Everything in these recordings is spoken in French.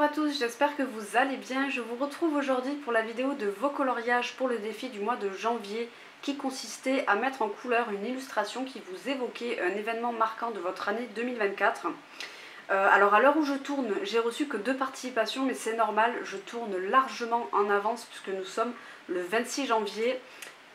à tous, j'espère que vous allez bien. Je vous retrouve aujourd'hui pour la vidéo de vos coloriages pour le défi du mois de janvier qui consistait à mettre en couleur une illustration qui vous évoquait un événement marquant de votre année 2024. Alors à l'heure où je tourne, j'ai reçu que 2 participations, mais c'est normal, je tourne largement en avance puisque nous sommes le 26 janvier.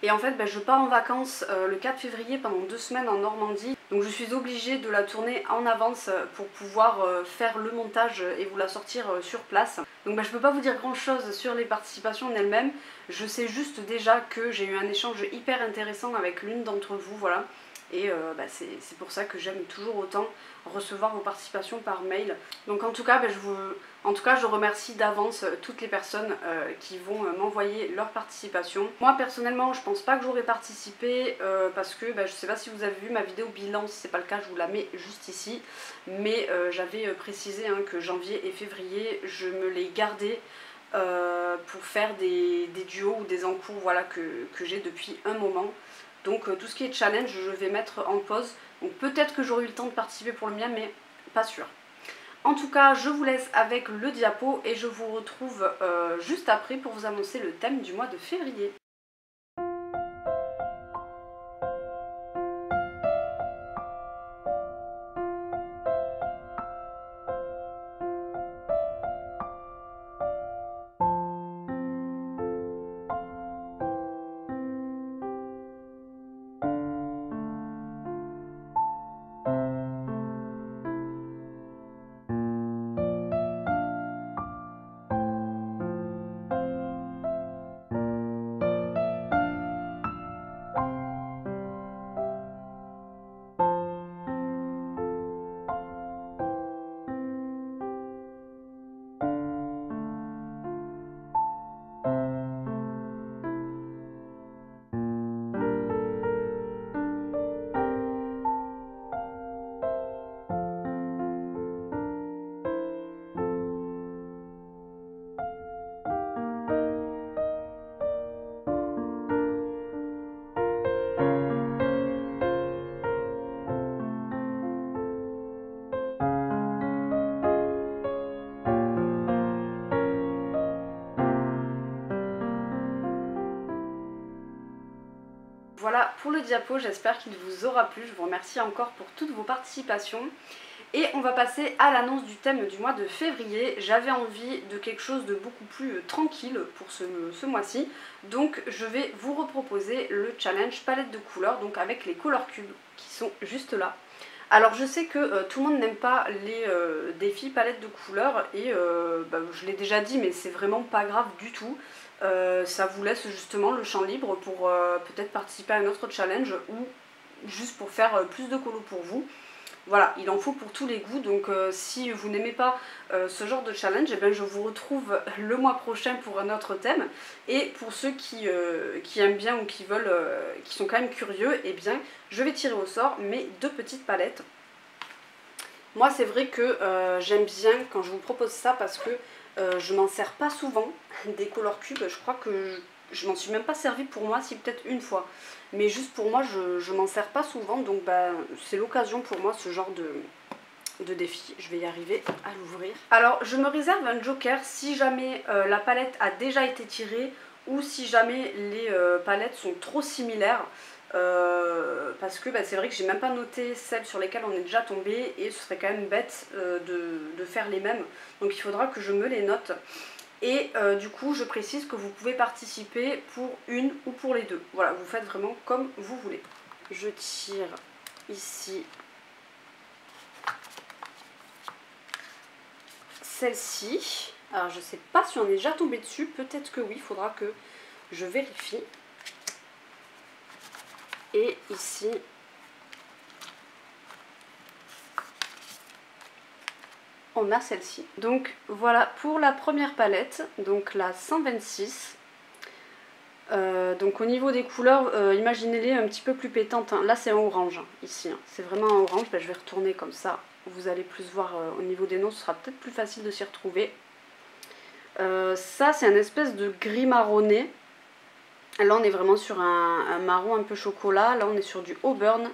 Et en fait, je pars en vacances le 4 février pendant 2 semaines en Normandie. Donc je suis obligée de la tourner en avance pour pouvoir faire le montage et vous la sortir sur place. Donc je ne peux pas vous dire grand chose sur les participations en elles-mêmes. Je sais juste déjà que j'ai eu un échange hyper intéressant avec l'une d'entre vous, voilà. Et c'est pour ça que j'aime toujours autant recevoir vos participations par mail. Donc en tout cas, je remercie d'avance toutes les personnes qui vont m'envoyer leur participation. Moi personnellement, je pense pas que j'aurais participé parce que je sais pas si vous avez vu ma vidéo bilan, si c'est pas le cas, je vous la mets juste ici. Mais j'avais précisé que janvier et février, je me les gardais pour faire des duos ou des encours, voilà, que j'ai depuis un moment. Donc tout ce qui est challenge, je vais mettre en pause. Donc peut-être que j'aurai eu le temps de participer pour le mien, mais pas sûr. En tout cas, je vous laisse avec le diapo et je vous retrouve juste après pour vous annoncer le thème du mois de février. Voilà pour le diapo, j'espère qu'il vous aura plu. Je vous remercie encore pour toutes vos participations. Et on va passer à l'annonce du thème du mois de février. J'avais envie de quelque chose de beaucoup plus tranquille pour ce mois-ci. Donc je vais vous reproposer le challenge palette de couleurs, donc avec les color cubes qui sont juste là. Alors je sais que tout le monde n'aime pas les défis palettes de couleurs et je l'ai déjà dit, mais c'est vraiment pas grave du tout. Ça vous laisse justement le champ libre pour peut-être participer à un autre challenge ou juste pour faire plus de colos pour vous. Voilà, il en faut pour tous les goûts, donc si vous n'aimez pas ce genre de challenge, je vous retrouve le mois prochain pour un autre thème. Et pour ceux qui aiment bien ou qui veulent, qui sont quand même curieux, je vais tirer au sort mes 2 petites palettes. Moi c'est vrai que j'aime bien quand je vous propose ça parce que je m'en sers pas souvent des color cubes. Je crois que je m'en suis même pas servi pour moi, si peut-être une fois. Mais juste pour moi, je m'en sers pas souvent, donc c'est l'occasion pour moi ce genre de défi. Je vais y arriver à l'ouvrir. Alors je me réserve un joker si jamais la palette a déjà été tirée ou si jamais les palettes sont trop similaires. Parce que c'est vrai que j'ai même pas noté celles sur lesquelles on est déjà tombé et ce serait quand même bête de faire les mêmes. Donc il faudra que je me les note. Et du coup je précise que vous pouvez participer pour une ou pour les deux. Voilà, vous faites vraiment comme vous voulez. Je tire ici celle-ci. Alors je sais pas si on est déjà tombé dessus, peut-être que oui, il faudra que je vérifie. Et ici, on a celle-ci. Donc voilà pour la première palette, donc la 126. Donc au niveau des couleurs, imaginez-les un petit peu plus pétantes. Là c'est en orange, ici. C'est vraiment en orange. Je vais retourner comme ça. Vous allez plus voir au niveau des noms, ce sera peut-être plus facile de s'y retrouver. Ça c'est un espèce de gris marronné. Là on est vraiment sur un marron un peu chocolat. Là on est sur du auburn,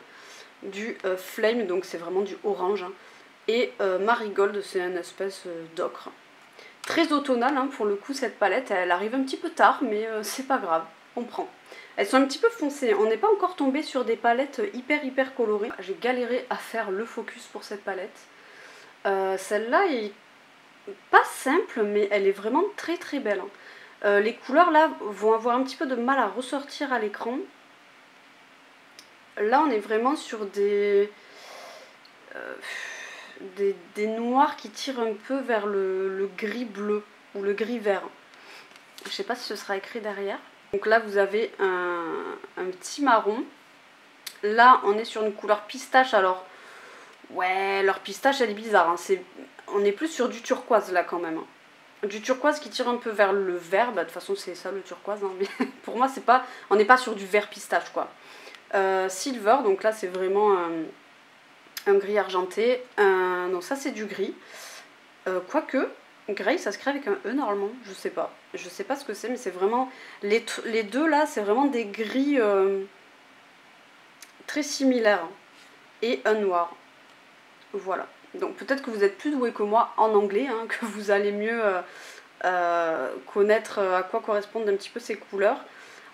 du flame, donc c'est vraiment du orange. Et marigold, c'est une espèce d'ocre. Très automnale hein, pour le coup cette palette, elle arrive un petit peu tard mais c'est pas grave, on prend. Elles sont un petit peu foncées, on n'est pas encore tombé sur des palettes hyper colorées. J'ai galéré à faire le focus pour cette palette. Celle-là est pas simple mais elle est vraiment très belle. Les couleurs là vont avoir un petit peu de mal à ressortir à l'écran. Là on est vraiment sur des noirs qui tirent un peu vers le gris bleu ou le gris vert. Je sais pas si ce sera écrit derrière. Donc là vous avez un petit marron. Là on est sur une couleur pistache. Alors ouais, leur pistache elle est bizarre. Hein. On est plus sur du turquoise là quand même. Hein. Du turquoise qui tire un peu vers le vert. Bah, de toute façon c'est ça le turquoise. Hein. Mais pour moi c'est pas, on n'est pas sur du vert pistache quoi. Silver, donc là c'est vraiment un gris argenté. Non ça c'est du gris. Quoique, Grey ça se crée avec un E normalement, je sais pas. Je sais pas ce que c'est mais c'est vraiment... Les deux là c'est vraiment des gris très similaires. Et un noir. Voilà. Donc peut-être que vous êtes plus doué que moi en anglais, hein, que vous allez mieux connaître à quoi correspondent un petit peu ces couleurs.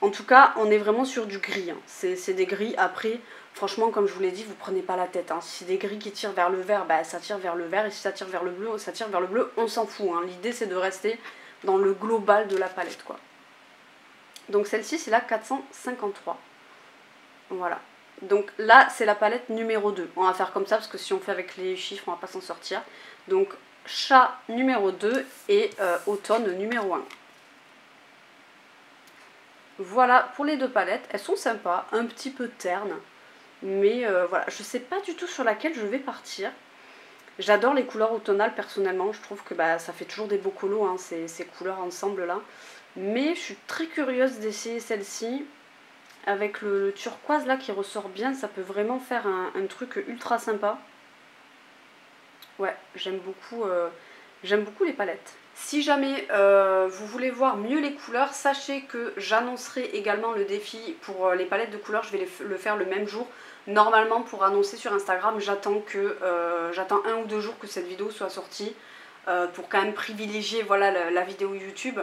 En tout cas, on est vraiment sur du gris. Hein. C'est des gris. Après, franchement, comme je vous l'ai dit, vous prenez pas la tête. Hein. Si c'est des gris qui tirent vers le vert, bah, ça tire vers le vert. Et si ça tire vers le bleu, ça tire vers le bleu. On s'en fout. Hein. L'idée, c'est de rester dans le global de la palette, quoi. Donc celle-ci, c'est la 453. Voilà. Donc là, c'est la palette numéro 2. On va faire comme ça, parce que si on fait avec les chiffres, on va pas s'en sortir. Donc, chat numéro 2 et automne numéro 1. Voilà pour les deux palettes, elles sont sympas, un petit peu ternes, mais voilà, je sais pas du tout sur laquelle je vais partir. J'adore les couleurs automnales personnellement, je trouve que bah, ça fait toujours des beaux colos, hein, ces couleurs ensemble là. Mais je suis très curieuse d'essayer celle-ci, avec le turquoise là qui ressort bien, ça peut vraiment faire un truc ultra sympa. Ouais, j'aime beaucoup les palettes. Si jamais vous voulez voir mieux les couleurs, sachez que j'annoncerai également le défi pour les palettes de couleurs. Je vais le faire le même jour. Normalement, pour annoncer sur Instagram, j'attends 1 ou 2 jours que cette vidéo soit sortie pour quand même privilégier voilà, la vidéo YouTube.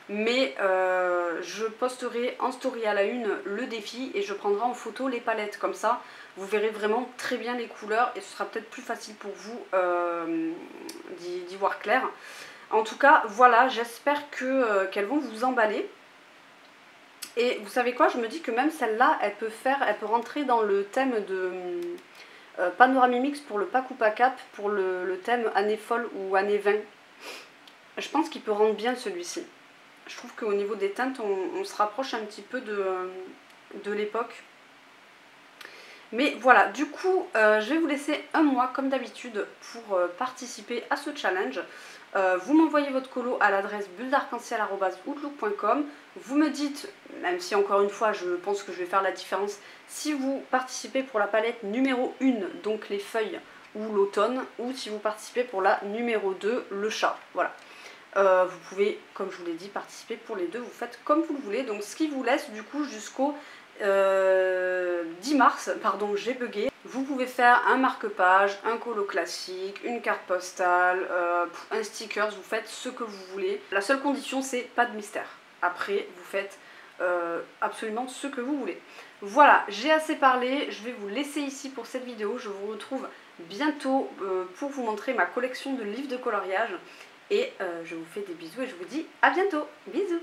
Mais je posterai en story à la une le défi et je prendrai en photo les palettes. Comme ça, vous verrez vraiment très bien les couleurs et ce sera peut-être plus facile pour vous d'y voir clair. En tout cas, voilà, j'espère qu'elles vont vous emballer. Et vous savez quoi, je me dis que même celle-là, elle peut rentrer dans le thème de Panoramimix pour le pack ou pas cap, pour le thème année folle ou année 20. Je pense qu'il peut rendre bien celui-ci. Je trouve qu'au niveau des teintes, on se rapproche un petit peu de l'époque. Mais voilà, du coup, je vais vous laisser un mois, comme d'habitude, pour participer à ce challenge. Vous m'envoyez votre colo à l'adresse bulledarc-en-ciel@outlook.com. Vous me dites, même si encore une fois, je pense que je vais faire la différence, si vous participez pour la palette numéro 1, donc les feuilles ou l'automne, ou si vous participez pour la numéro 2, le chat. Voilà. Vous pouvez, comme je vous l'ai dit, participer pour les deux, vous faites comme vous le voulez. Donc ce qui vous laisse du coup jusqu'au 10 mars, pardon, j'ai bugué. Vous pouvez faire un marque-page, un colo classique, une carte postale, un sticker, vous faites ce que vous voulez. La seule condition, c'est pas de mystère. Après, vous faites absolument ce que vous voulez. Voilà, j'ai assez parlé, je vais vous laisser ici pour cette vidéo. Je vous retrouve bientôt pour vous montrer ma collection de livres de coloriage. Et je vous fais des bisous et je vous dis à bientôt. Bisous.